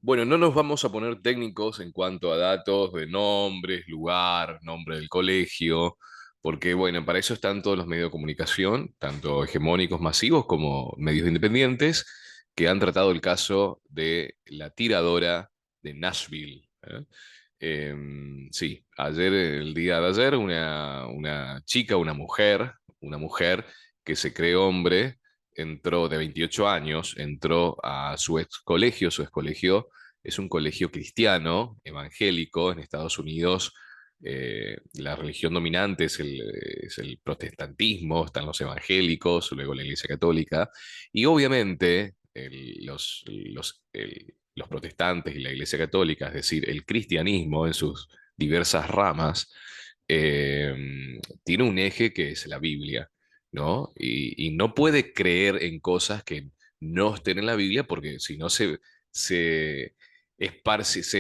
Bueno, no nos vamos a poner técnicos en cuanto a datos de nombres, lugar, nombre del colegio, porque bueno, para eso están todos los medios de comunicación, tanto hegemónicos masivos como medios independientes, que han tratado el caso de la tiradora de Nashville. Sí, ayer, el día de ayer, una chica, una mujer que se cree hombre, entró de 28 años, entró a su ex colegio es un colegio cristiano, evangélico, en Estados Unidos. La religión dominante es el protestantismo, están los evangélicos, luego la Iglesia Católica, y obviamente los protestantes y la Iglesia Católica, es decir, el cristianismo en sus diversas ramas, tiene un eje que es la Biblia, ¿no? Y no puede creer en cosas que no estén en la Biblia porque si no se se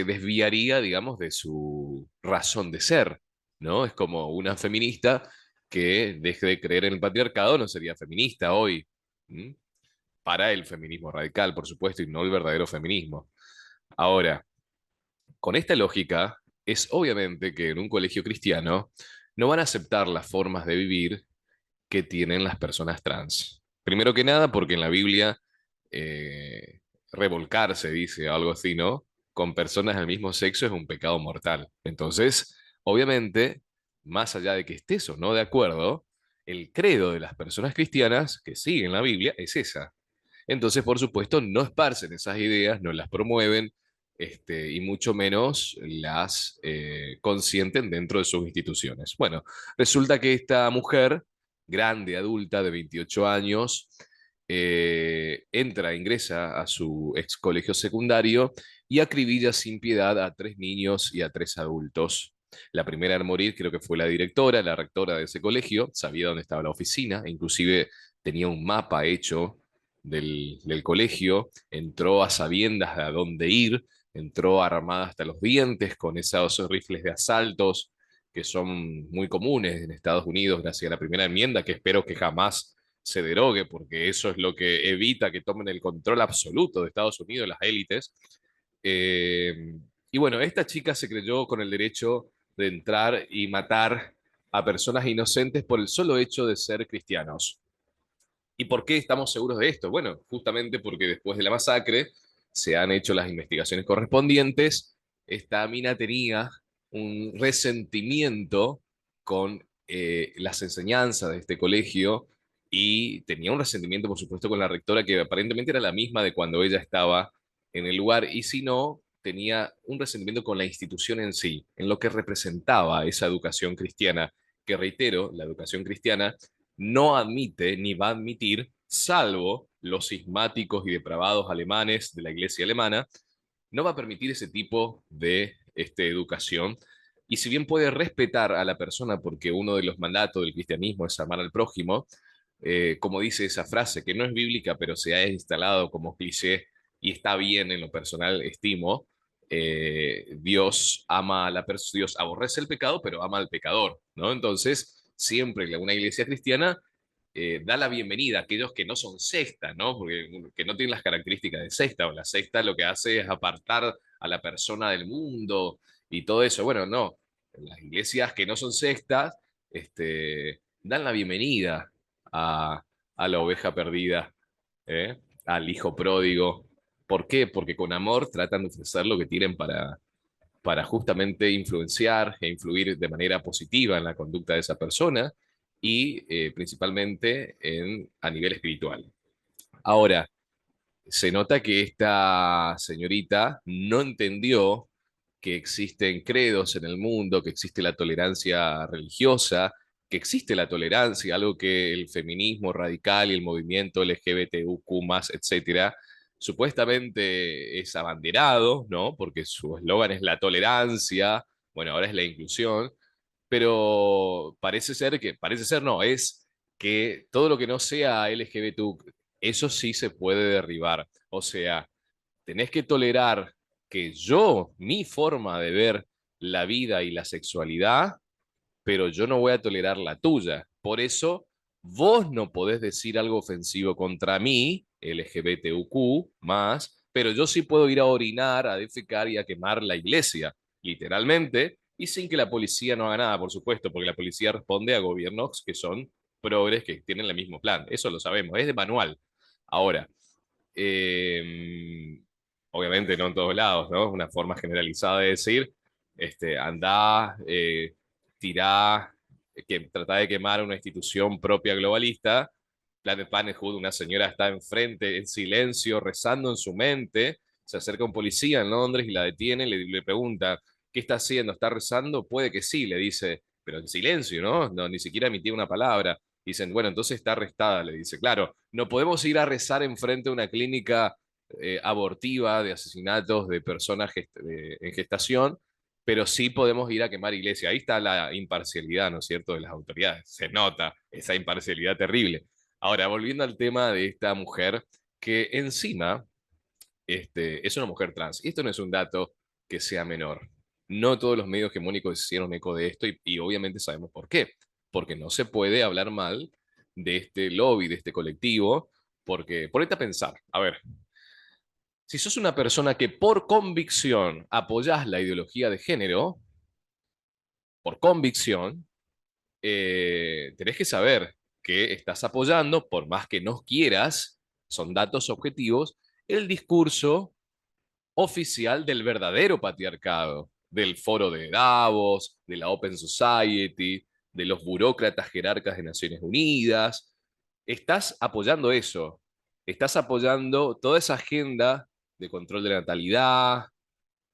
desviaría, digamos, de su razón de ser, ¿no? Es como una feminista que deje de creer en el patriarcado, no sería feminista hoy. ¿M? Para el feminismo radical, por supuesto, y no el verdadero feminismo. Ahora, con esta lógica, es obviamente que en un colegio cristiano no van a aceptar las formas de vivir que tienen las personas trans. Primero que nada, porque en la Biblia revolcarse, dice algo así, ¿no? Con personas del mismo sexo es un pecado mortal. Entonces, obviamente, más allá de que estés o no de acuerdo, el credo de las personas cristianas que siguen la Biblia es esa. Entonces, por supuesto, no esparcen esas ideas, no las promueven, y mucho menos las consienten dentro de sus instituciones. Bueno, resulta que esta mujer, grande, adulta, de 28 años, ingresa a su ex colegio secundario y acribilla sin piedad a tres niños y a tres adultos. La primera en morir creo que fue la directora, la rectora de ese colegio, sabía dónde estaba la oficina, e inclusive tenía un mapa hecho del colegio, entró a sabiendas de a dónde ir, entró armada hasta los dientes con esos rifles de asaltos que son muy comunes en Estados Unidos gracias a la primera enmienda, que espero que jamás se derogue, porque eso es lo que evita que tomen el control absoluto de Estados Unidos las élites. Eh, y bueno, esta chica se creyó con el derecho de entrar y matar a personas inocentes por el solo hecho de ser cristianos. ¿Y por qué estamos seguros de esto? Bueno, justamente porque después de la masacre se han hecho las investigaciones correspondientes. Esta mina tenía un resentimiento con las enseñanzas de este colegio y tenía un resentimiento, por supuesto, con la rectora, que aparentemente era la misma de cuando ella estaba en el lugar, y si no, tenía un resentimiento con la institución en sí, en lo que representaba esa educación cristiana, que reitero, la educación cristiana no admite ni va a admitir, salvo los cismáticos y depravados alemanes de la iglesia alemana, no va a permitir ese tipo de educación. Y si bien puede respetar a la persona, porque uno de los mandatos del cristianismo es amar al prójimo, como dice esa frase, que no es bíblica, pero se ha instalado como cliché y está bien en lo personal, estimo, Dios ama a la persona, Dios aborrece el pecado, pero ama al pecador, ¿no? Entonces, siempre una iglesia cristiana da la bienvenida a aquellos que no son secta, ¿no? Porque que no tienen las características de secta, o la secta lo que hace es apartar a la persona del mundo y todo eso. Bueno, no, las iglesias que no son sectas, dan la bienvenida a la oveja perdida, al hijo pródigo. ¿Por qué? Porque con amor tratan de ofrecer lo que tienen para justamente influenciar e influir de manera positiva en la conducta de esa persona y principalmente a nivel espiritual. Ahora, se nota que esta señorita no entendió que existen credos en el mundo, que existe la tolerancia religiosa, que existe la tolerancia, algo que el feminismo radical y el movimiento LGBTQ+, etcétera, supuestamente es abanderado, ¿no? Porque su eslogan es la tolerancia, bueno, ahora es la inclusión, pero parece ser no, es que todo lo que no sea LGBT, eso sí se puede derribar. O sea, tenés que tolerar que mi forma de ver la vida y la sexualidad, pero yo no voy a tolerar la tuya. Por eso, vos no podés decir algo ofensivo contra mí, LGBTQ, más, pero yo sí puedo ir a orinar, a defecar y a quemar la iglesia, literalmente, y sin que la policía no haga nada, por supuesto, porque la policía responde a gobiernos que son progres, que tienen el mismo plan. Eso lo sabemos, es de manual. Ahora, eh, obviamente no en todos lados, ¿no? Una forma generalizada de decir, andá, tirá, que trata de quemar una institución propia globalista. Planet Parenthood, una señora está enfrente en silencio, rezando en su mente, se acerca un policía en Londres y la detiene, le pregunta, ¿qué está haciendo? ¿Está rezando? Puede que sí, le dice, pero en silencio, ¿no? No, ni siquiera emitía una palabra. Dicen, bueno, entonces está arrestada, le dice. Claro, no podemos ir a rezar enfrente de una clínica abortiva de asesinatos de personas en gestación, pero sí podemos ir a quemar iglesia. Ahí está la imparcialidad, ¿no es cierto?, de las autoridades. Se nota esa imparcialidad terrible. Ahora, volviendo al tema de esta mujer, que encima es una mujer trans. Esto no es un dato que sea menor. No todos los medios hegemónicos hicieron eco de esto y obviamente sabemos por qué. Porque no se puede hablar mal de este lobby, de este colectivo, porque ponete a pensar, a ver, si sos una persona que por convicción apoyás la ideología de género, por convicción, tenés que saber que estás apoyando, por más que no quieras, son datos objetivos, el discurso oficial del verdadero patriarcado, del foro de Davos, de la Open Society, de los burócratas jerarcas de Naciones Unidas. Estás apoyando eso, estás apoyando toda esa agenda de control de la natalidad,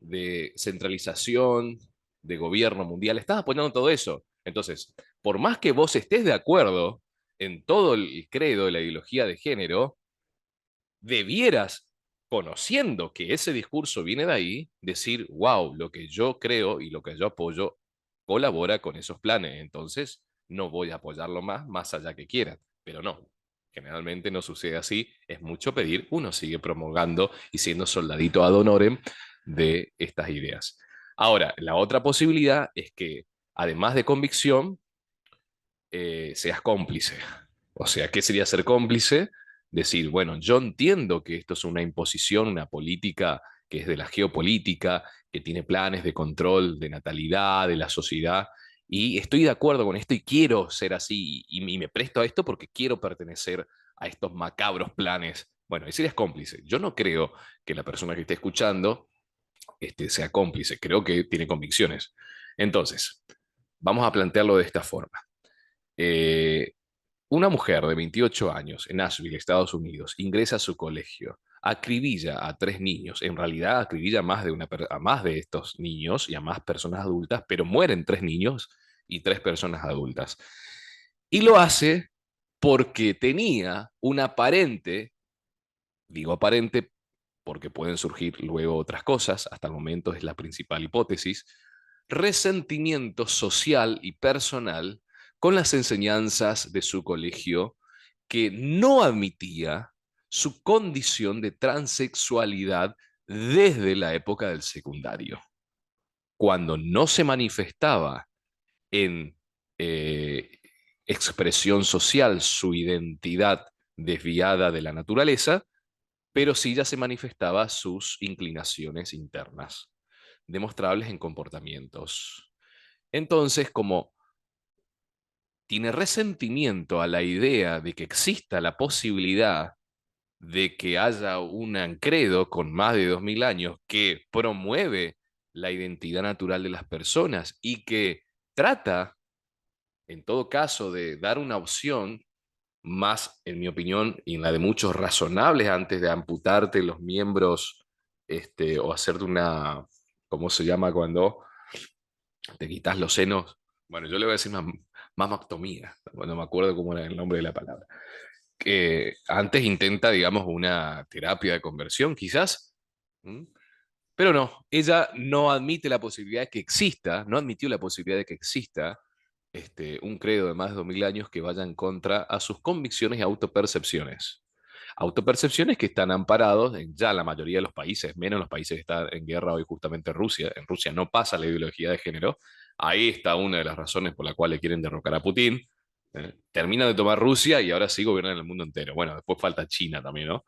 de centralización, de gobierno mundial, estás apoyando todo eso. Entonces, por más que vos estés de acuerdo en todo el credo de la ideología de género, debieras, conociendo que ese discurso viene de ahí, decir, wow, lo que yo creo y lo que yo apoyo colabora con esos planes. Entonces, no voy a apoyarlo más allá que quieran. Pero no, generalmente no sucede así. Es mucho pedir. Uno sigue promulgando y siendo soldadito ad honorem de estas ideas. Ahora, la otra posibilidad es que, además de convicción, seas cómplice. O sea, ¿qué sería ser cómplice? Decir, bueno, yo entiendo que esto es una imposición, una política que es de la geopolítica, que tiene planes de control de natalidad, de la sociedad, y estoy de acuerdo con esto y quiero ser así, y me presto a esto porque quiero pertenecer a estos macabros planes. Bueno, ese serías cómplice. Yo no creo que la persona que esté escuchando sea cómplice, creo que tiene convicciones. Entonces, vamos a plantearlo de esta forma. Eh, una mujer de 28 años en Nashville, Estados Unidos, ingresa a su colegio, acribilla a tres niños, en realidad acribilla a a más de estos niños y a más personas adultas, pero mueren tres niños y tres personas adultas. Y lo hace porque tenía un aparente, digo aparente porque pueden surgir luego otras cosas, hasta el momento es la principal hipótesis, resentimiento social y personal con las enseñanzas de su colegio que no admitía su condición de transexualidad desde la época del secundario, cuando no se manifestaba en eh, expresión social su identidad desviada de la naturaleza, pero sí ya se manifestaba sus inclinaciones internas, demostrables en comportamientos. Entonces, como tiene resentimiento a la idea de que exista la posibilidad de que haya un credo con más de 2000 años que promueve la identidad natural de las personas y que trata, en todo caso, de dar una opción más, en mi opinión, y en la de muchos razonables antes de amputarte los miembros o hacerte una, ¿cómo se llama cuando te quitas los senos? Bueno, yo le voy a decir mamectomía, no me acuerdo cómo era el nombre de la palabra. Que antes intenta, digamos, una terapia de conversión, quizás. ¿Mm? Pero no, ella no admite la posibilidad de que exista, no admitió la posibilidad de que exista un credo de más de 2000 años que vaya en contra a sus convicciones y autopercepciones. Autopercepciones que están amparados en ya la mayoría de los países, menos los países que están en guerra hoy, justamente Rusia. En Rusia no pasa la ideología de género. Ahí está una de las razones por la cual le quieren derrocar a Putin. Terminan de tomar Rusia y ahora sí gobiernan el mundo entero. Bueno, después falta China también, ¿no?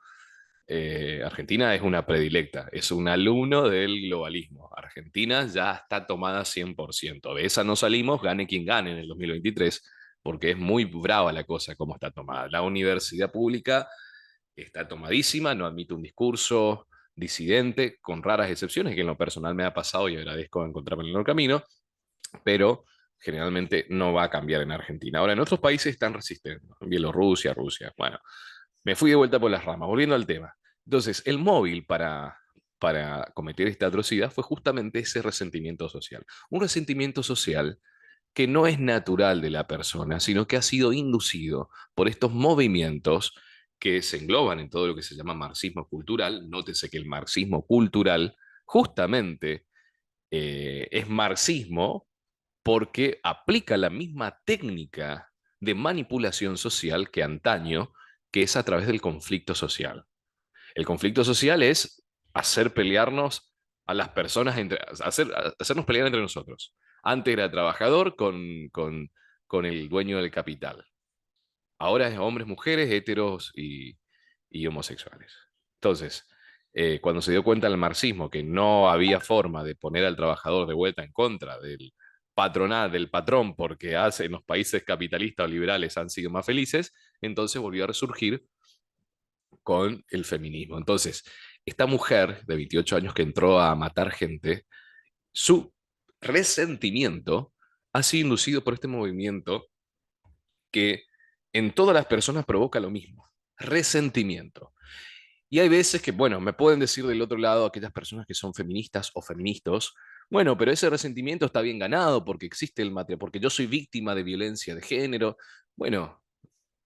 Argentina es una predilecta, es un alumno del globalismo. Argentina ya está tomada 100%. De esa no salimos, gane quien gane en el 2023, porque es muy brava la cosa como está tomada. La universidad pública está tomadísima, no admite un discurso disidente, con raras excepciones, que en lo personal me ha pasado y agradezco encontrarme en el camino, pero generalmente no va a cambiar en Argentina. Ahora, en otros países están resistiendo, en Bielorrusia, Rusia. Bueno, me fui de vuelta por las ramas, volviendo al tema. Entonces, el móvil para cometer esta atrocidad fue justamente ese resentimiento social. Un resentimiento social que no es natural de la persona, sino que ha sido inducido por estos movimientos que se engloban en todo lo que se llama marxismo cultural. Nótese que el marxismo cultural justamente es marxismo porque aplica la misma técnica de manipulación social que antaño, que es a través del conflicto social. El conflicto social es hacer pelearnos a las personas, hacernos pelear entre nosotros. Antes era trabajador con el dueño del capital. Ahora es hombres, mujeres, heteros y homosexuales. Entonces, cuando se dio cuenta el marxismo que no había forma de poner al trabajador de vuelta en contra del patronal, del patrón, porque hace, en los países capitalistas o liberales han sido más felices, entonces volvió a resurgir con el feminismo. Entonces, esta mujer de 28 años que entró a matar gente, su resentimiento ha sido inducido por este movimiento que en todas las personas provoca lo mismo, resentimiento. Y hay veces que, bueno, me pueden decir del otro lado aquellas personas que son feministas o feministas, bueno, pero ese resentimiento está bien ganado porque existe el matrimonio, porque yo soy víctima de violencia de género. Bueno,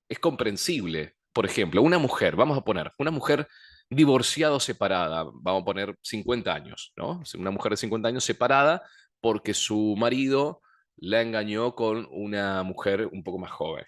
es comprensible. Por ejemplo, una mujer, vamos a poner, una mujer divorciada o separada, vamos a poner 50 años, ¿no? Una mujer de 50 años separada porque su marido la engañó con una mujer un poco más joven.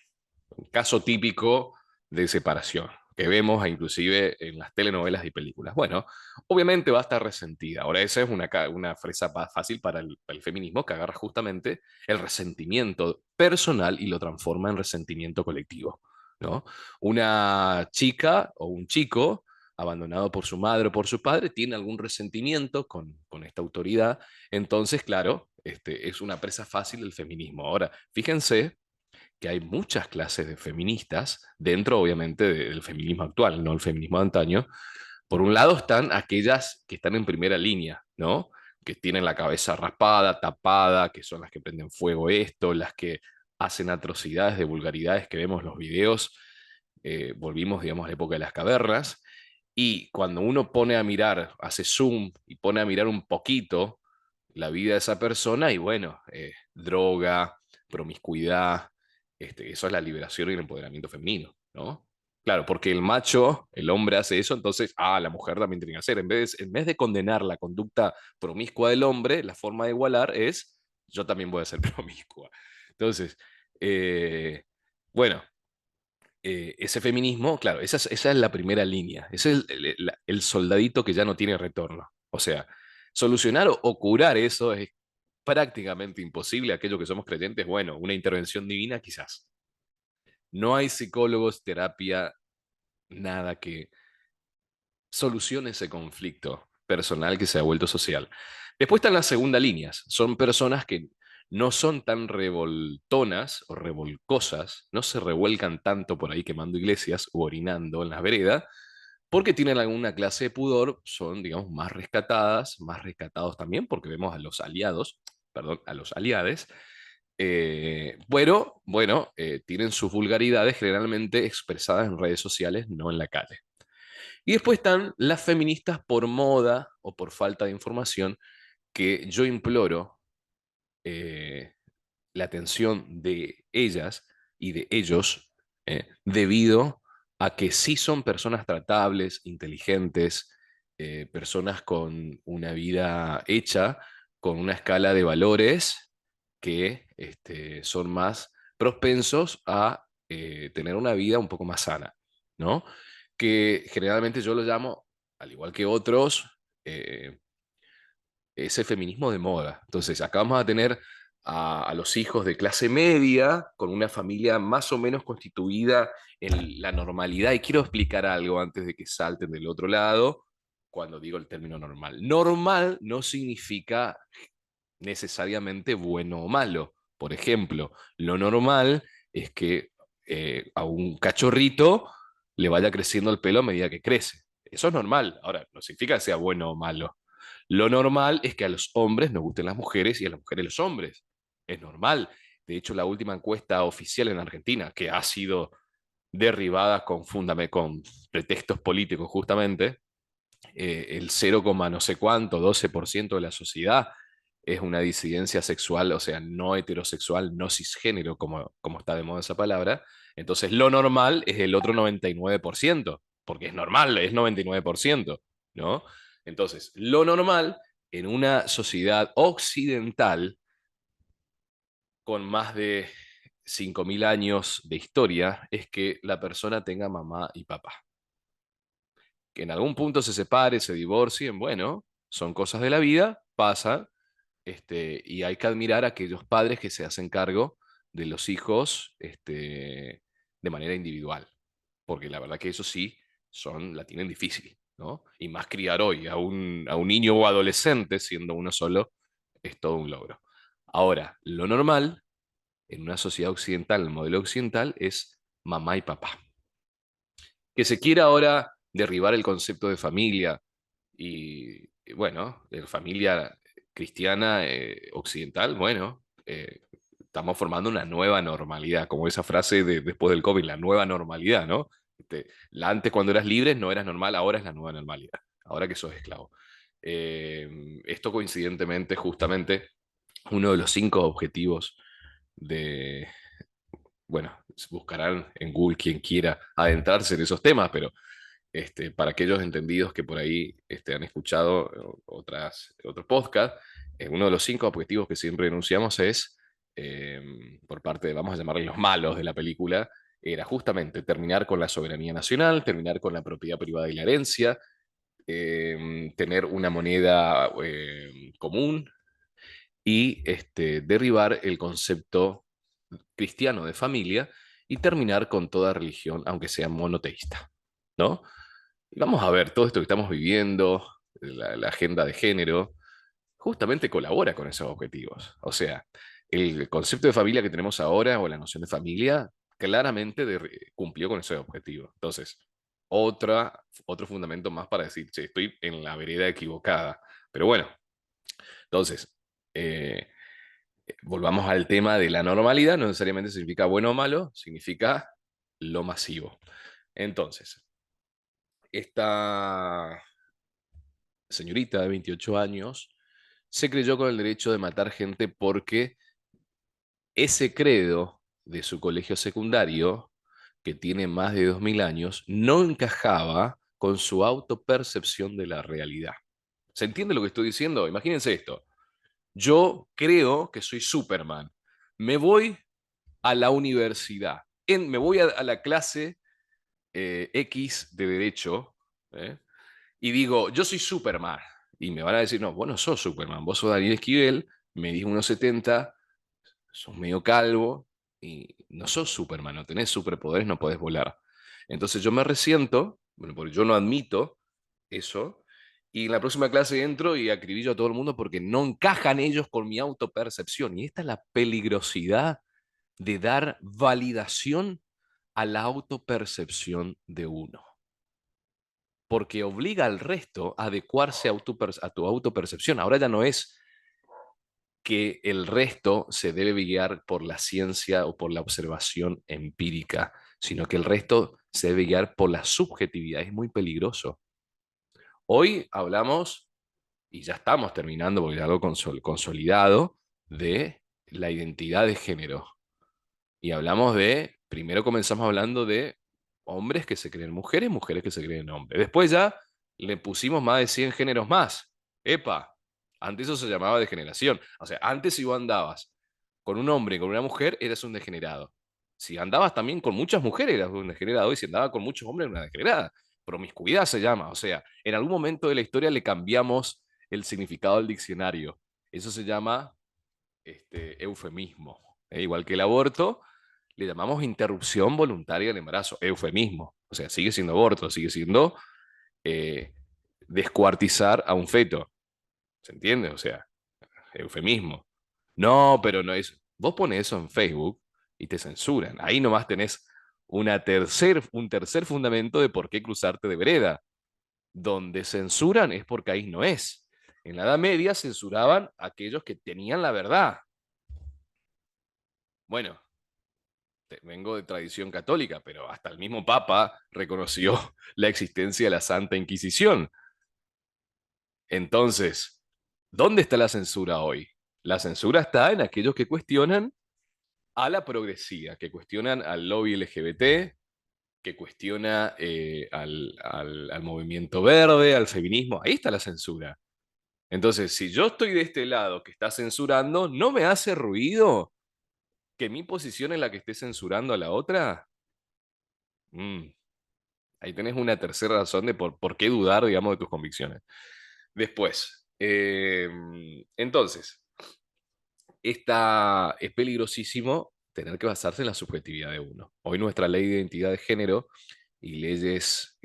Un caso típico de separación que vemos inclusive en las telenovelas y películas. Bueno, obviamente va a estar resentida. Ahora, esa es una fresa fácil para el feminismo que agarra justamente el resentimiento personal y lo transforma en resentimiento colectivo, ¿no? Una chica o un chico abandonado por su madre o por su padre tiene algún resentimiento con esta autoridad, entonces, claro, es una presa fácil del feminismo. Ahora, fíjense que hay muchas clases de feministas dentro, obviamente, del feminismo actual, no el feminismo de antaño. Por un lado están aquellas que están en primera línea, ¿no? Que tienen la cabeza raspada, tapada, que son las que prenden fuego esto, las que hacen atrocidades de vulgaridades que vemos en los videos. Volvimos, digamos, a la época de las cavernas. Y cuando uno pone a mirar, hace zoom y pone a mirar un poquito la vida de esa persona, y bueno, droga, promiscuidad, eso es la liberación y el empoderamiento femenino, ¿no? Claro, porque el macho, el hombre hace eso, entonces, la mujer también tiene que hacer. En vez de condenar la conducta promiscua del hombre, la forma de igualar es, yo también voy a ser promiscua. Entonces, eh, bueno, ese feminismo, claro, esa es la primera línea, ese es el soldadito que ya no tiene retorno. O sea, solucionar o curar eso es prácticamente imposible. Aquellos que somos creyentes, bueno, una intervención divina quizás. No hay psicólogos, terapia, nada que solucione ese conflicto personal que se ha vuelto social. Después están las segundas líneas. Son personas que no son tan revoltonas o revolcosas, no se revuelcan tanto por ahí quemando iglesias o orinando en las veredas, porque tienen alguna clase de pudor, son, digamos, más rescatadas, más rescatados también, porque vemos a los aliados, perdón, a los aliades, pero, bueno, tienen sus vulgaridades generalmente expresadas en redes sociales, no en la calle. Y después están las feministas por moda o por falta de información, que yo imploro eh, la atención de ellas y de ellos, debido a que sí son personas tratables, inteligentes, personas con una vida hecha, con una escala de valores que son más propensos a tener una vida un poco más sana, ¿no? Que generalmente yo lo llamo, al igual que otros, ese feminismo de moda. Entonces, acá vamos a tener a los hijos de clase media, con una familia más o menos constituida en la normalidad. Y quiero explicar algo antes de que salten del otro lado, cuando digo el término normal. Normal no significa necesariamente bueno o malo. Por ejemplo, lo normal es que a un cachorrito le vaya creciendo el pelo a medida que crece. Eso es normal. Ahora, no significa que sea bueno o malo. Lo normal es que a los hombres nos gusten las mujeres y a las mujeres los hombres. Es normal. De hecho, la última encuesta oficial en Argentina, que ha sido derribada con pretextos políticos justamente, el 0, no sé cuánto, 12% de la sociedad es una disidencia sexual, o sea, no heterosexual, no cisgénero, como está de moda esa palabra. Entonces, lo normal es el otro 99%, porque es normal, es 99%, ¿no? Entonces, lo normal en una sociedad occidental con más de 5.000 años de historia es que la persona tenga mamá y papá. Que en algún punto se separe, se divorcien, bueno, son cosas de la vida, pasa, y hay que admirar a aquellos padres que se hacen cargo de los hijos, de manera individual, porque la verdad que eso sí, la tienen difícil, ¿no? Y más criar hoy a un niño o adolescente siendo uno solo es todo un logro. Ahora, lo normal en una sociedad occidental, el modelo occidental, es mamá y papá. Que se quiera ahora derribar el concepto de familia y bueno, de familia cristiana occidental, bueno, estamos formando una nueva normalidad, como esa frase de después del COVID, la nueva normalidad, ¿no? Antes cuando eras libre no eras normal, ahora es la nueva normalidad, ahora que sos esclavo. Esto coincidentemente, justamente, uno de los 5 objetivos de, bueno, buscarán en Google quien quiera adentrarse en esos temas, pero para aquellos entendidos que por ahí han escuchado otros podcasts, uno de los 5 objetivos que siempre denunciamos es, por parte de, vamos a llamarle los malos de la película, era justamente terminar con la soberanía nacional, terminar con la propiedad privada y la herencia, tener una moneda común y derribar el concepto cristiano de familia y terminar con toda religión, aunque sea monoteísta, ¿no? Y vamos a ver, todo esto que estamos viviendo, la agenda de género, justamente colabora con esos objetivos. O sea, el concepto de familia que tenemos ahora, o la noción de familia, claramente cumplió con ese objetivo. Entonces, otro fundamento más para decir, che, estoy en la vereda equivocada. Pero bueno, entonces, eh, volvamos al tema de la normalidad, no necesariamente significa bueno o malo, significa lo masivo. Entonces, esta señorita de 28 años se creyó con el derecho de matar gente porque ese credo de su colegio secundario, que tiene más de 2000 años, no encajaba con su autopercepción de la realidad. ¿Se entiende lo que estoy diciendo? Imagínense esto. Yo creo que soy Superman. Me voy a la universidad. Me voy a la clase X de Derecho, ¿eh? Y digo, yo soy Superman. Y me van a decir, no, vos no sos Superman, vos sos Daniel Esquivel, medís 1,70, sos medio calvo y no sos Superman, no tenés superpoderes, no podés volar. Entonces yo me resiento, bueno, porque yo no admito eso, y en la próxima clase entro y acribillo a todo el mundo porque no encajan ellos con mi autopercepción. Y esta es la peligrosidad de dar validación a la autopercepción de uno, porque obliga al resto a adecuarse a tu autopercepción. Ahora ya no es que el resto se debe guiar por la ciencia o por la observación empírica, sino que el resto se debe guiar por la subjetividad. Es muy peligroso. Hoy hablamos, y ya estamos terminando porque es algo consolidado, de la identidad de género. Y hablamos primero comenzamos hablando de hombres que se creen mujeres, mujeres que se creen hombres. Después ya le pusimos más de 100 géneros más. Epa, antes eso se llamaba degeneración. O sea, antes si vos andabas con un hombre y con una mujer, eras un degenerado. Si andabas también con muchas mujeres, eras un degenerado. Y si andabas con muchos hombres, una degenerada. Promiscuidad se llama. O sea, en algún momento de la historia le cambiamos el significado del diccionario. Eso se llama eufemismo. Igual que el aborto, le llamamos interrupción voluntaria del embarazo, eufemismo. O sea, sigue siendo aborto, sigue siendo eh, descuartizar a un feto. ¿Se entiende? O sea, eufemismo. No, pero no es. Vos pones eso en Facebook y te censuran. Ahí nomás tenés un tercer fundamento de por qué cruzarte de vereda. Donde censuran es porque ahí no es. En la Edad Media censuraban a aquellos que tenían la verdad. Bueno, vengo de tradición católica, pero hasta el mismo Papa reconoció la existencia de la Santa Inquisición. Entonces, ¿dónde está la censura hoy? La censura está en aquellos que cuestionan a la progresía, que cuestionan al lobby LGBT, que cuestiona al movimiento verde, al feminismo. Ahí está la censura. Entonces, si yo estoy de este lado que está censurando, ¿no me hace ruido que mi posición es la que esté censurando a la otra? Mm, ahí tenés una tercera razón de por qué dudar, digamos, de tus convicciones. Después, entonces, es peligrosísimo tener que basarse en la subjetividad de uno. Hoy nuestra ley de identidad de género y leyes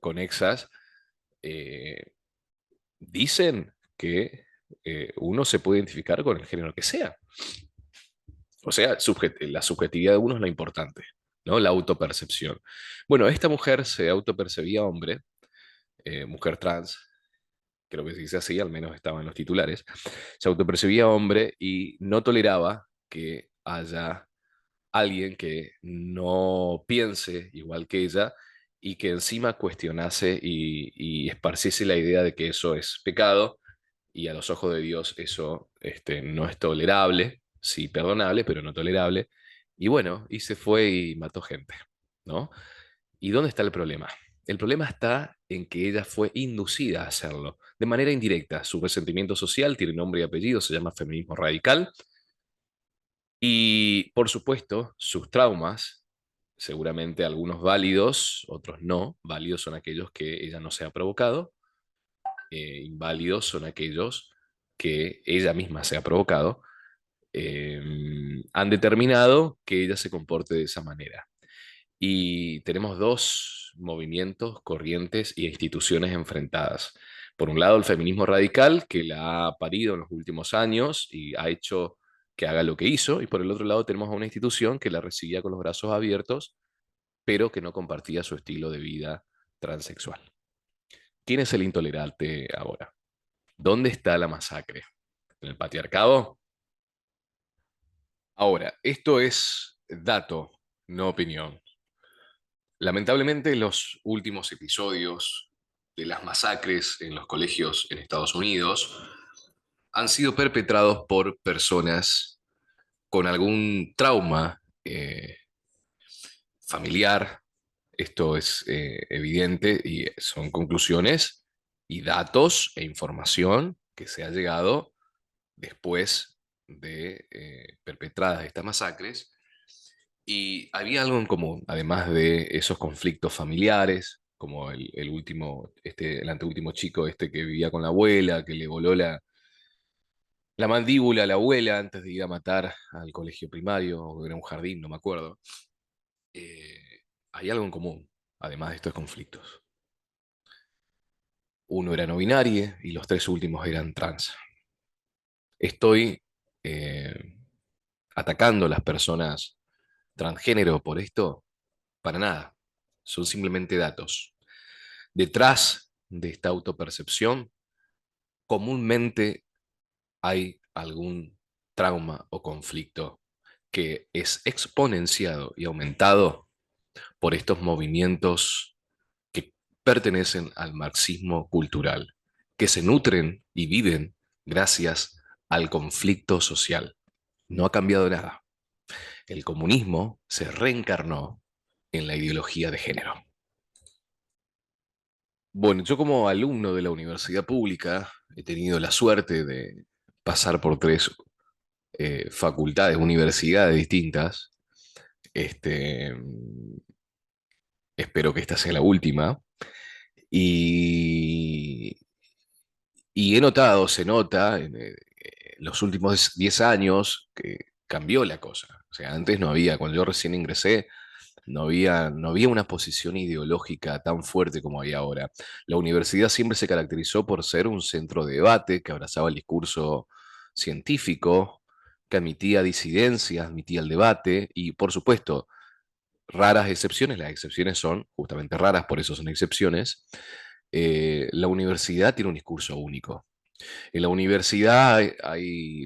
conexas eh, dicen que uno se puede identificar con el género que sea. O sea, la subjetividad de uno es lo importante, ¿no? La autopercepción. Bueno, esta mujer se autopercibía hombre, mujer trans, creo que se dice así, al menos estaba en los titulares, se autopercibía hombre y no toleraba que haya alguien que no piense igual que ella y que encima cuestionase y esparciese la idea de que eso es pecado y a los ojos de Dios eso no es tolerable, sí perdonable, pero no tolerable. Y bueno, y se fue y mató gente, ¿no? ¿Y dónde está el problema? El problema está en que ella fue inducida a hacerlo de manera indirecta. Su resentimiento social tiene nombre y apellido, se llama feminismo radical. Y por supuesto, sus traumas, seguramente algunos válidos, otros no. Válidos son aquellos que ella no se ha provocado. Inválidos son aquellos que ella misma se ha provocado. Han determinado que ella se comporte de esa manera. Y tenemos dos movimientos, corrientes e instituciones enfrentadas. Por un lado, el feminismo radical, que la ha parido en los últimos años y ha hecho que haga lo que hizo, y por el otro lado tenemos a una institución que la recibía con los brazos abiertos, pero que no compartía su estilo de vida transexual. ¿Quién es el intolerante ahora? ¿Dónde está la masacre? ¿En el patriarcado? Ahora, esto es dato, no opinión. Lamentablemente, los últimos episodios de las masacres en los colegios en Estados Unidos han sido perpetrados por personas con algún trauma familiar. Esto es evidente y son conclusiones y datos e información que se ha llegado después de perpetradas estas masacres. Y había algo en común, además de esos conflictos familiares, como el último, el anteúltimo chico que vivía con la abuela, que le voló la mandíbula a la abuela antes de ir a matar al colegio primario, o era un jardín, no me acuerdo. Hay algo en común, además de estos conflictos. Uno era no binario y los tres últimos eran trans. Estoy eh, atacando a las personas transgénero por esto, para nada. Son simplemente datos. Detrás de esta autopercepción, comúnmente hay algún trauma o conflicto que es exponenciado y aumentado por estos movimientos que pertenecen al marxismo cultural, que se nutren y viven gracias al conflicto social. No ha cambiado nada. El comunismo se reencarnó en la ideología de género. Bueno, yo como alumno de la universidad pública he tenido la suerte de pasar por tres facultades, universidades distintas. Este, espero que esta sea la última. Y, y he notado, se nota los últimos 10 años que cambió la cosa. O sea, antes no había, cuando yo recién ingresé, no había una posición ideológica tan fuerte como hay ahora. La universidad siempre se caracterizó por ser un centro de debate que abrazaba el discurso científico, que admitía disidencias, admitía el debate y, por supuesto, raras excepciones, las excepciones son justamente raras, por eso son excepciones. La universidad tiene un discurso único. En la universidad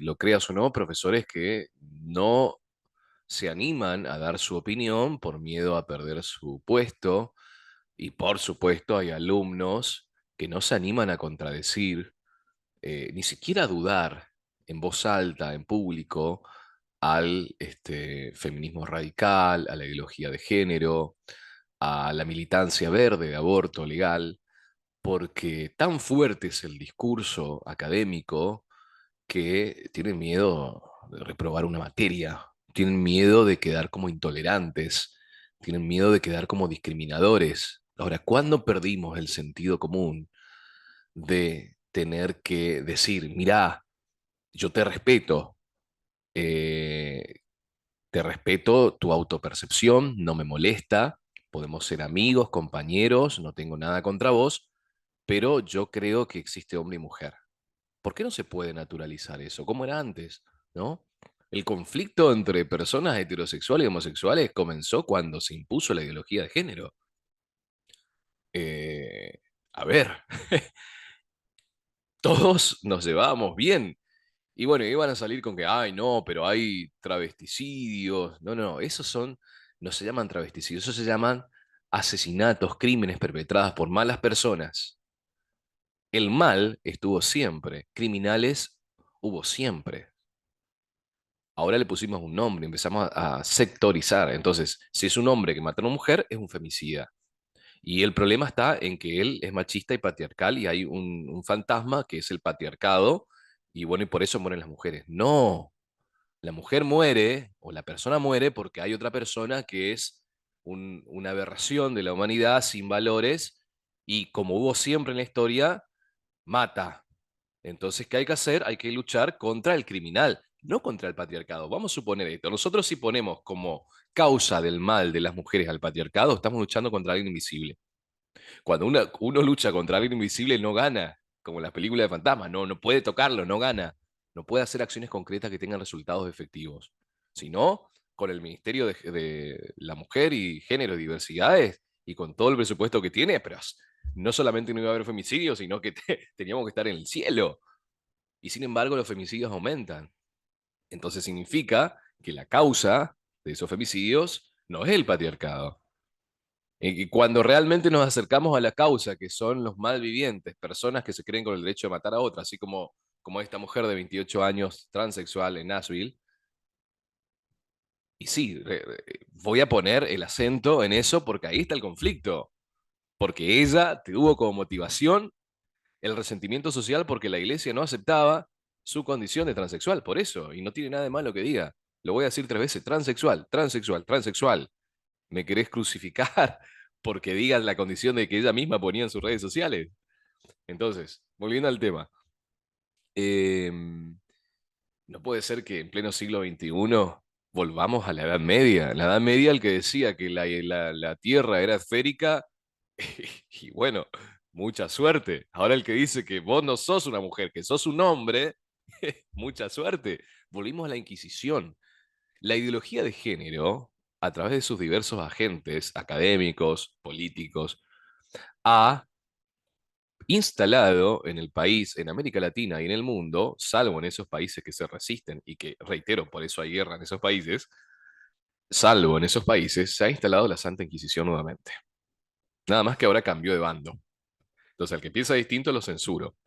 lo creas o no, profesores que no se animan a dar su opinión por miedo a perder su puesto y por supuesto hay alumnos que no se animan a contradecir, ni siquiera a dudar en voz alta, en público, al feminismo radical, a la ideología de género, a la militancia verde de aborto legal, porque tan fuerte es el discurso académico que tienen miedo de reprobar una materia, tienen miedo de quedar como intolerantes, tienen miedo de quedar como discriminadores. Ahora, ¿cuándo perdimos el sentido común de tener que decir, mirá, yo eh, te respeto tu autopercepción, no me molesta, podemos ser amigos, compañeros, no tengo nada contra vos, pero yo creo que existe hombre y mujer? ¿Por qué no se puede naturalizar eso? ¿Cómo era antes? ¿No? El conflicto entre personas heterosexuales y homosexuales comenzó cuando se impuso la ideología de género. Eh, a ver, todos nos llevábamos bien. Y bueno, iban a salir con que, ay, no, pero hay travesticidios. No, no, no se llaman travesticidios, eso se llaman asesinatos, crímenes perpetrados por malas personas. El mal estuvo siempre, criminales hubo siempre. Ahora le pusimos un nombre, empezamos a sectorizar. Entonces, si es un hombre que mata a una mujer, es un femicida. Y el problema está en que él es machista y patriarcal y hay un fantasma que es el patriarcado y bueno, y por eso mueren las mujeres. No, la mujer muere o la persona muere porque hay otra persona que es una aberración de la humanidad sin valores y como hubo siempre en la historia, mata. Entonces, ¿qué hay que hacer? Hay que luchar contra el criminal, no contra el patriarcado. Vamos a suponer esto. Nosotros si ponemos como causa del mal de las mujeres al patriarcado, estamos luchando contra alguien invisible. Cuando uno lucha contra alguien invisible, no gana, como en las películas de fantasmas. No, no puede tocarlo, no gana. No puede hacer acciones concretas que tengan resultados efectivos. Si no, con el Ministerio de la Mujer y Género y Diversidades y con todo el presupuesto que tiene, pero no solamente no iba a haber femicidios, sino que teníamos que estar en el cielo. Y sin embargo, los femicidios aumentan. Entonces significa que la causa de esos femicidios no es el patriarcado. Y cuando realmente nos acercamos a la causa, que son los malvivientes, personas que se creen con el derecho de matar a otras, así como esta mujer de 28 años transexual en Nashville, y sí, voy a poner el acento en eso porque ahí está el conflicto, porque ella tuvo como motivación el resentimiento social porque la iglesia no aceptaba su condición de transexual, por eso, y no tiene nada de malo que diga. Lo voy a decir 3 veces, transexual, transexual, transexual. ¿Me querés crucificar porque digas la condición de que ella misma ponía en sus redes sociales? Entonces, volviendo al tema, eh, no puede ser que en pleno siglo XXI volvamos a la Edad Media. En la Edad Media el que decía que la Tierra era esférica, y bueno, mucha suerte. Ahora el que dice que vos no sos una mujer, que sos un hombre, mucha suerte. Volvimos a la Inquisición. La ideología de género, a través de sus diversos agentes académicos, políticos, ha instalado en el país, en América Latina y en el mundo, salvo en esos países que se resisten y que, reitero, por eso hay guerra en esos países, salvo en esos países, se ha instalado la Santa Inquisición nuevamente. Nada más que ahora cambió de bando. Entonces, al que piensa distinto lo censuro,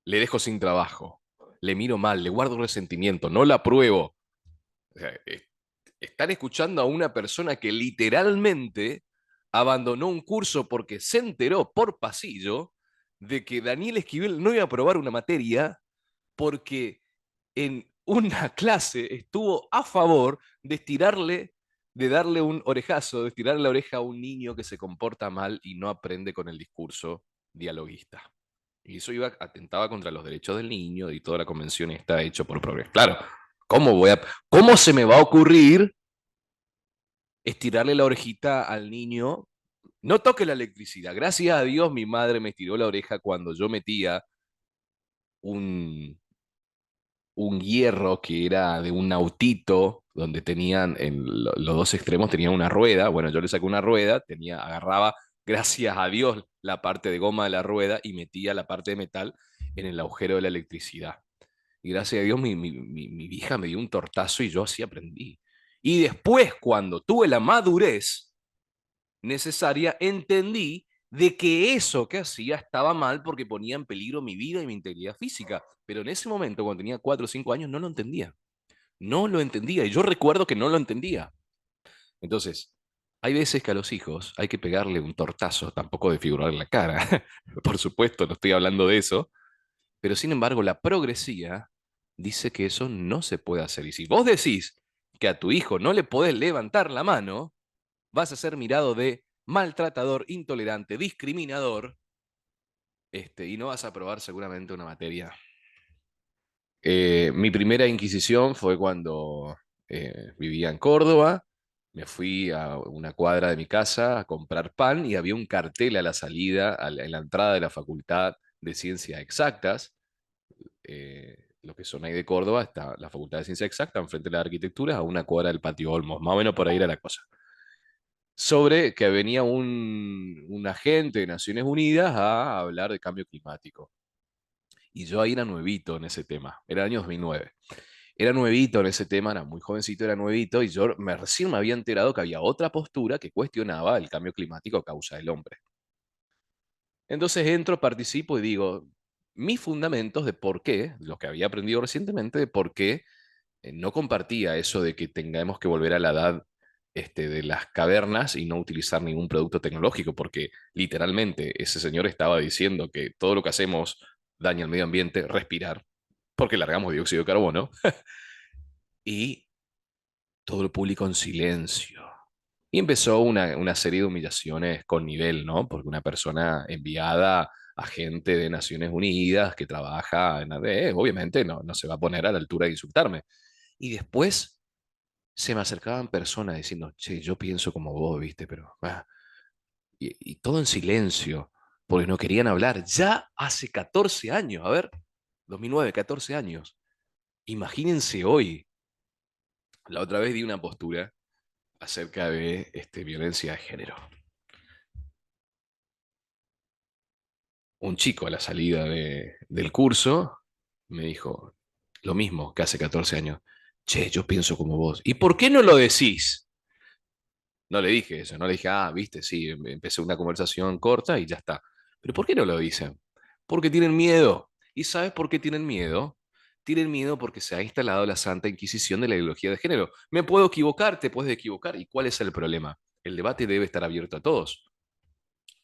le dejo sin trabajo, le miro mal, le guardo resentimiento, no la apruebo. O sea, están escuchando a una persona que literalmente abandonó un curso porque se enteró por pasillo de que Daniel Esquivel no iba a aprobar una materia porque en una clase estuvo a favor de estirarle, de darle un orejazo, de estirarle la oreja a un niño que se comporta mal y no aprende con el discurso dialoguista. Y eso atentaba contra los derechos del niño y toda la convención está hecho por Progreso. Claro, ¿cómo se me va a ocurrir estirarle la orejita al niño? No toque la electricidad. Gracias a Dios mi madre me estiró la oreja cuando yo metía un, un hierro que era de un autito, donde tenían en los dos extremos tenían una rueda. Bueno, yo le saqué una rueda, agarraba, gracias a Dios, la parte de goma de la rueda y metía la parte de metal en el agujero de la electricidad. Y gracias a Dios mi hija me dio un tortazo y yo así aprendí. Y después, cuando tuve la madurez necesaria, entendí de que eso que hacía estaba mal porque ponía en peligro mi vida y mi integridad física. Pero en ese momento, cuando tenía 4 o 5 años, no lo entendía. No lo entendía. Y yo recuerdo que no lo entendía. Entonces, hay veces que a los hijos hay que pegarle un tortazo, tampoco de figurar la cara. Por supuesto, no estoy hablando de eso. Pero sin embargo, la progresía dice que eso no se puede hacer. Y si vos decís que a tu hijo no le podés levantar la mano, vas a ser mirado de maltratador, intolerante, discriminador, y no vas a aprobar seguramente una materia. Mi primera inquisición fue cuando vivía en Córdoba. Me fui a una cuadra de mi casa a comprar pan y había un cartel a la salida, en la entrada de la Facultad de Ciencias Exactas. Lo que son ahí de Córdoba, está la Facultad de Ciencias Exactas, enfrente de la Arquitectura, a una cuadra del Patio Olmos. Más o menos por ahí era la cosa. Sobre que venía un agente de Naciones Unidas a hablar de cambio climático. Y yo ahí era nuevito en ese tema, era el año 2009. Era nuevito en ese tema, era muy jovencito, era nuevito, y yo recién me había enterado que había otra postura que cuestionaba el cambio climático a causa del hombre. Entonces entro, participo y digo mis fundamentos de por qué, lo que había aprendido recientemente, de por qué no compartía eso de que tengamos que volver a la edad de las cavernas y no utilizar ningún producto tecnológico, porque literalmente ese señor estaba diciendo que todo lo que hacemos daña al medio ambiente, respirar, porque largamos dióxido de carbono, y todo el público en silencio. Y empezó una serie de humillaciones con nivel, ¿no? Porque una persona enviada a gente de Naciones Unidas que trabaja en ADE, obviamente no se va a poner a la altura de insultarme. Y después se me acercaban personas diciendo, che, yo pienso como vos, ¿viste? Pero, y todo en silencio, porque no querían hablar. Ya hace 14 años, a ver, 2009, 14 años. Imagínense hoy. La otra vez di una postura acerca de violencia de género. Un chico a la salida del curso me dijo lo mismo que hace 14 años. Che, yo pienso como vos. ¿Y por qué no lo decís? No le dije eso, no le dije, viste, sí, empecé una conversación corta y ya está. Pero ¿por qué no lo dicen? Porque tienen miedo. ¿Y sabes por qué tienen miedo? Tienen miedo porque se ha instalado la Santa Inquisición de la ideología de género. Me puedo equivocar, te puedes equivocar. ¿Y cuál es el problema? El debate debe estar abierto a todos.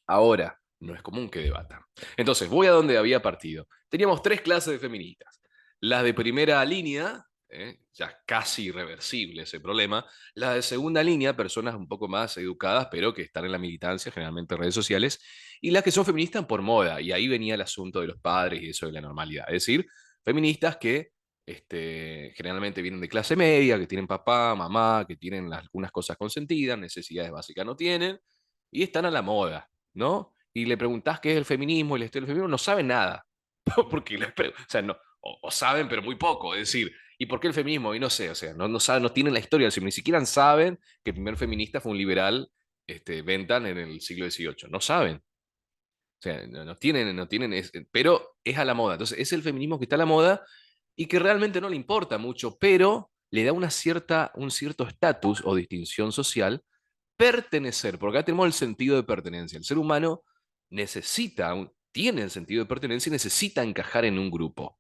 Ahora, no es común que debatan. Entonces, voy a donde había partido. Teníamos tres clases de feministas. Las de primera línea, ya casi irreversible ese problema. Las de segunda línea, personas un poco más educadas, pero que están en la militancia, generalmente en redes sociales. Y las que son feministas por moda. Y ahí venía el asunto de los padres y eso de la normalidad. Es decir, feministas que generalmente vienen de clase media, que tienen papá, mamá, que tienen algunas cosas consentidas, necesidades básicas no tienen, y están a la moda. ¿No? Y le preguntás qué es el feminismo y la historia del feminismo, no saben nada. Porque o sea, no, o saben, pero muy poco. Es decir, ¿y por qué el feminismo? Y no sé, o sea, no saben, no tienen la historia del feminismo, ni siquiera saben que el primer feminista fue un liberal, Bentham, en el siglo XVIII. No saben. O sea, no tienen pero es a la moda. Entonces, es el feminismo que está a la moda y que realmente no le importa mucho, pero le da un cierto estatus o distinción social pertenecer, porque acá tenemos el sentido de pertenencia. El ser humano tiene el sentido de pertenencia y necesita encajar en un grupo.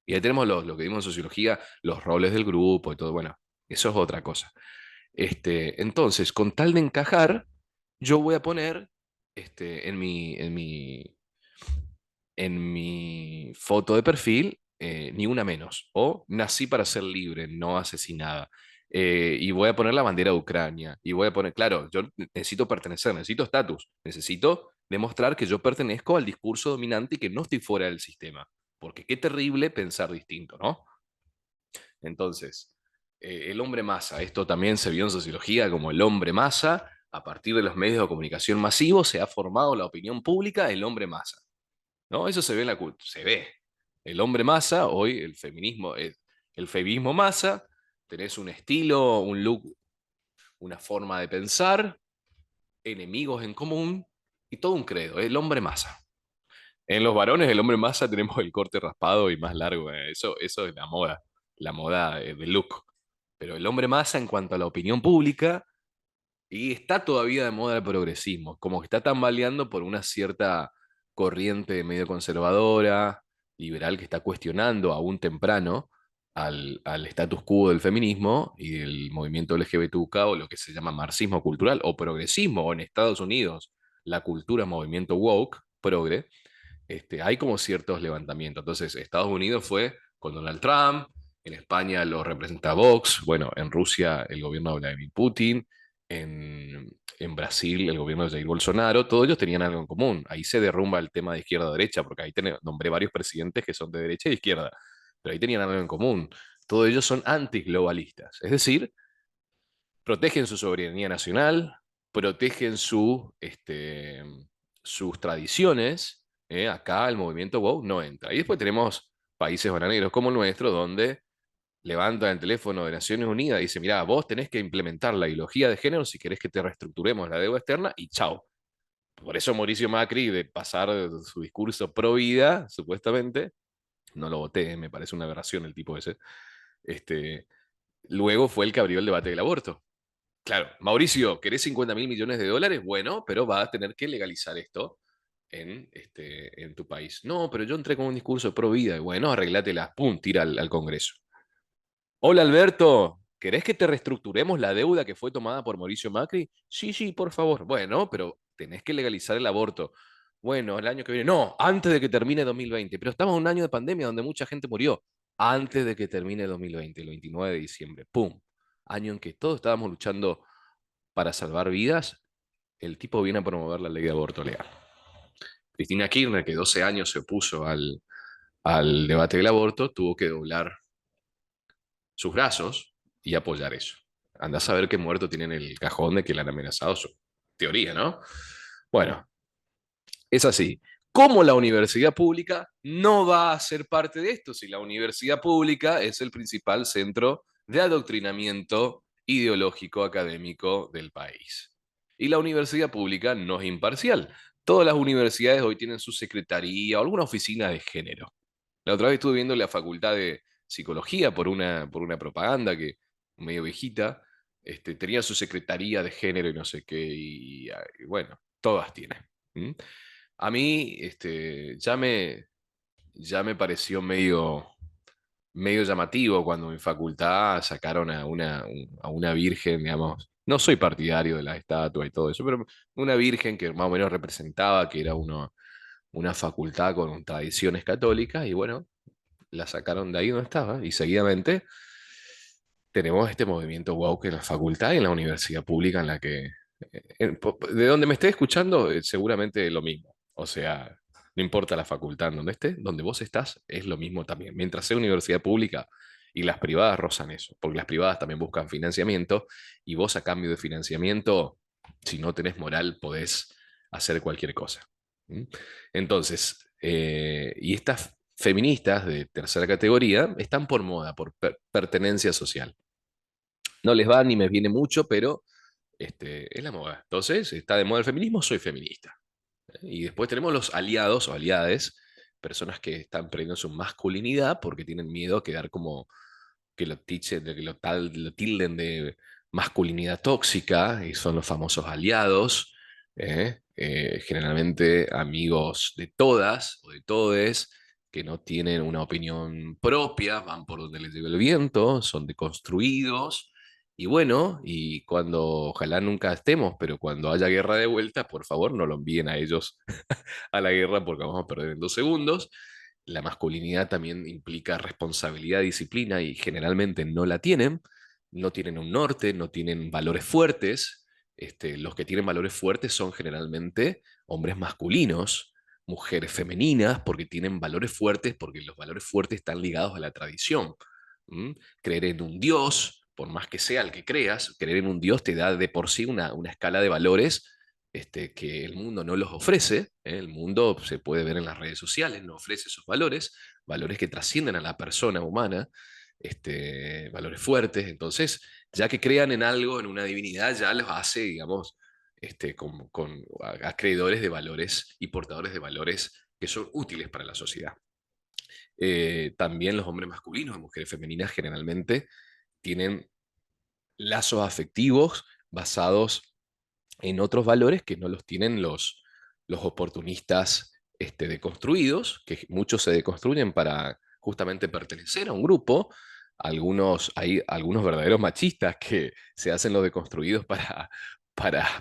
Y ahí tenemos lo que vimos en sociología, los roles del grupo y todo. Bueno, eso es otra cosa. Entonces, con tal de encajar, yo voy a poner en mi foto de perfil, ni una menos, o nací para ser libre, no asesinada. Y voy a poner la bandera de Ucrania, y voy a poner, claro, yo necesito pertenecer, necesito estatus, necesito demostrar que yo pertenezco al discurso dominante y que no estoy fuera del sistema. Porque qué terrible pensar distinto, ¿no? Entonces, el hombre masa, esto también se vio en sociología como el hombre masa, a partir de los medios de comunicación masivos se ha formado la opinión pública el hombre masa, ¿no? Eso se ve en la cultura, se ve. El hombre masa, hoy el feminismo masa, tenés un estilo, un look, una forma de pensar, enemigos en común y todo un credo, el hombre masa. En los varones, el hombre masa, tenemos el corte raspado y más largo. Eso es la moda del look. Pero el hombre masa en cuanto a la opinión pública, y está todavía de moda el progresismo, como que está tambaleando por una cierta corriente medio conservadora, liberal, que está cuestionando aún temprano al status quo del feminismo y del movimiento LGBTQ o lo que se llama marxismo cultural o progresismo, o en Estados Unidos la cultura movimiento woke, progre. Hay como ciertos levantamientos. Entonces, Estados Unidos fue con Donald Trump, en España lo representa Vox, bueno, en Rusia el gobierno de Vladimir Putin, en Brasil el gobierno de Jair Bolsonaro, todos ellos tenían algo en común. Ahí se derrumba el tema de izquierda-derecha, porque ahí nombré varios presidentes que son de derecha y de izquierda, pero ahí tenían algo en común. Todos ellos son antiglobalistas, es decir, protegen su soberanía nacional, protegen sus tradiciones. Acá el movimiento WOW no entra. Y después tenemos países bananeros como el nuestro, donde levantan el teléfono de Naciones Unidas y dice, mira, vos tenés que implementar la ideología de género si querés que te reestructuremos la deuda externa y chao. Por eso Mauricio Macri, de pasar su discurso pro vida, supuestamente, no lo voté, me parece una aberración el tipo ese, luego fue el que abrió el debate del aborto. Claro, Mauricio, ¿querés 50.000 millones de dólares? Bueno, pero vas a tener que legalizar esto en tu país. No, pero yo entré con un discurso pro vida. Bueno, arreglátela, pum, tira al Congreso. Hola Alberto, ¿querés que te reestructuremos la deuda que fue tomada por Mauricio Macri? Sí, sí, por favor. Bueno, pero tenés que legalizar el aborto. Bueno, el año que viene. No, antes de que termine 2020. Pero estamos en un año de pandemia donde mucha gente murió. Antes de que termine 2020, el 29 de diciembre. ¡Pum! Año en que todos estábamos luchando para salvar vidas. El tipo viene a promover la ley de aborto legal. Cristina Kirchner, que 12 años se opuso al debate del aborto, tuvo que doblar sus brazos y apoyar eso. Andás a saber qué muerto tiene en el cajón de que le han amenazado su teoría, ¿no? Bueno, es así. ¿Cómo la universidad pública no va a ser parte de esto si la universidad pública es el principal centro de adoctrinamiento ideológico académico del país? Y la universidad pública no es imparcial. Todas las universidades hoy tienen su secretaría o alguna oficina de género. La otra vez estuve viendo la facultad de psicología por una propaganda que medio viejita, tenía su secretaría de género y no sé qué, y bueno, todas tienen. ¿Mm? A mí ya me pareció medio llamativo cuando en mi facultad sacaron a una virgen, digamos. No soy partidario de la estatua y todo eso, pero una virgen que más o menos representaba que era una facultad con tradiciones católicas, y bueno, la sacaron de ahí donde estaba, y seguidamente tenemos este movimiento woke en la facultad y en la universidad pública en la que, de donde me esté escuchando, seguramente lo mismo. O sea, no importa la facultad en donde esté, donde vos estás, es lo mismo también. Mientras sea universidad pública, y las privadas rozan eso, porque las privadas también buscan financiamiento, y vos a cambio de financiamiento, si no tenés moral, podés hacer cualquier cosa. ¿Mm? Entonces, y estas feministas de tercera categoría están por moda, por pertenencia social. No les va ni me viene mucho, pero es la moda. Entonces, está de moda el feminismo, soy feminista. Y después tenemos los aliados o aliades, personas que están perdiendo su masculinidad porque tienen miedo a quedar como que lo tilden de masculinidad tóxica, y son los famosos aliados, generalmente amigos de todas o de todes, que no tienen una opinión propia, van por donde les lleva el viento, son deconstruidos. Y bueno, y cuando, ojalá nunca estemos, pero cuando haya guerra de vuelta, por favor no lo envíen a ellos a la guerra, porque vamos a perder en 2 segundos. La masculinidad también implica responsabilidad, disciplina, y generalmente no la tienen. No tienen un norte, no tienen valores fuertes. Los que tienen valores fuertes son generalmente hombres masculinos, mujeres femeninas, porque tienen valores fuertes, porque los valores fuertes están ligados a la tradición. ¿Mm? Creer en un Dios, por más que sea el que creas, creer en un Dios te da de por sí una escala de valores que el mundo no los ofrece. ¿Eh? El mundo se puede ver en las redes sociales, no ofrece esos valores, valores que trascienden a la persona humana, valores fuertes. Entonces, ya que crean en algo, en una divinidad, ya los hace, digamos, con acreedores de valores y portadores de valores que son útiles para la sociedad. También los hombres masculinos y mujeres femeninas generalmente tienen lazos afectivos basados en otros valores que no los tienen los oportunistas deconstruidos, que muchos se deconstruyen para justamente pertenecer a un grupo. Hay algunos verdaderos machistas que se hacen los deconstruidos para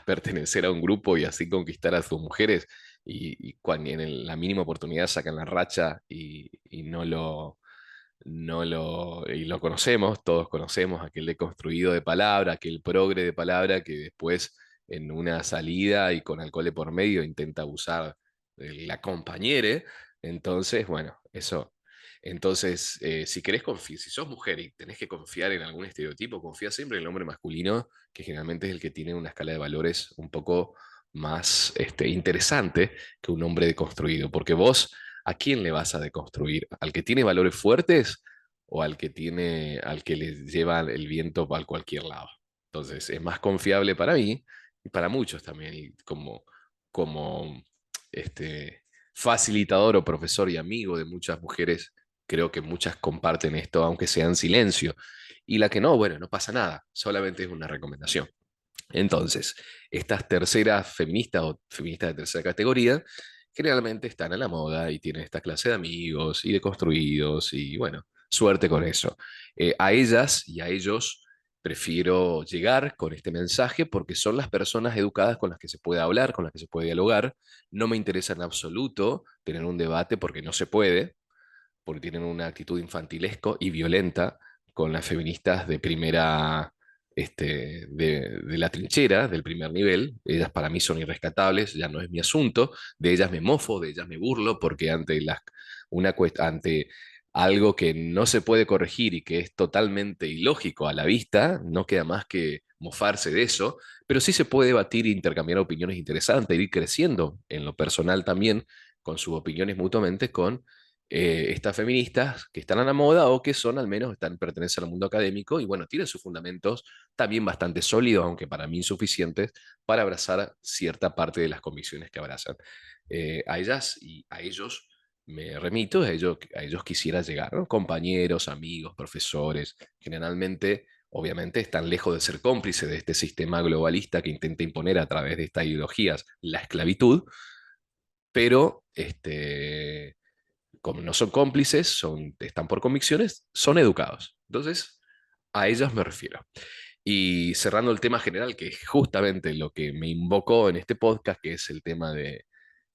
pertenecer a un grupo y así conquistar a sus mujeres y cuando en la mínima oportunidad sacan la racha y y lo conocemos, todos conocemos aquel deconstruido de palabra, aquel progre de palabra que después en una salida y con alcohol de por medio intenta abusar de la compañere. Entonces, bueno, eso. Entonces, si querés confiar, si sos mujer y tenés que confiar en algún estereotipo, confía siempre en el hombre masculino, que generalmente es el que tiene una escala de valores un poco más interesante que un hombre deconstruido, porque vos, ¿a quién le vas a deconstruir? ¿Al que tiene valores fuertes o al que le lleva el viento para cualquier lado? Entonces, es más confiable para mí y para muchos también, y como este, facilitador o profesor y amigo de muchas mujeres, creo que muchas comparten esto, aunque sea en silencio. Y la que no, bueno, no pasa nada, solamente es una recomendación. Entonces, estas terceras feministas o feministas de tercera categoría generalmente están a la moda y tienen esta clase de amigos y de construidos y bueno, suerte con eso. A ellas y a ellos prefiero llegar con este mensaje porque son las personas educadas con las que se puede hablar, con las que se puede dialogar. No me interesa en absoluto tener un debate porque no se puede, porque tienen una actitud infantilesco y violenta con las feministas de primera, de la trinchera, del primer nivel. Ellas para mí son irrescatables, ya no es mi asunto. De ellas me mofo, de ellas me burlo, porque ante algo que no se puede corregir y que es totalmente ilógico a la vista, no queda más que mofarse de eso, pero sí se puede debatir e intercambiar opiniones interesantes, ir creciendo en lo personal también con sus opiniones mutuamente con estas feministas que están a la moda o que son al menos pertenecen al mundo académico y bueno, tienen sus fundamentos también bastante sólidos, aunque para mí insuficientes, para abrazar cierta parte de las convicciones que abrazan. A ellas y a ellos me remito, a ellos quisiera llegar, ¿no? Compañeros, amigos, profesores, generalmente, obviamente, están lejos de ser cómplices de este sistema globalista que intenta imponer a través de estas ideologías la esclavitud, pero como no son cómplices, están por convicciones, son educados. Entonces, a ellos me refiero. Y cerrando el tema general, que es justamente lo que me invocó en este podcast, que es el tema de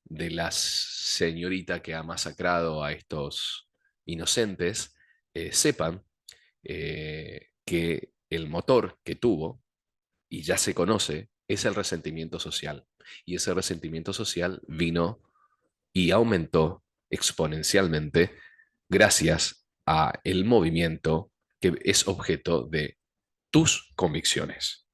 la señorita que ha masacrado a estos inocentes, sepan que el motor que tuvo, y ya se conoce, es el resentimiento social. Y ese resentimiento social vino y aumentó exponencialmente gracias a el movimiento que es objeto de tus convicciones.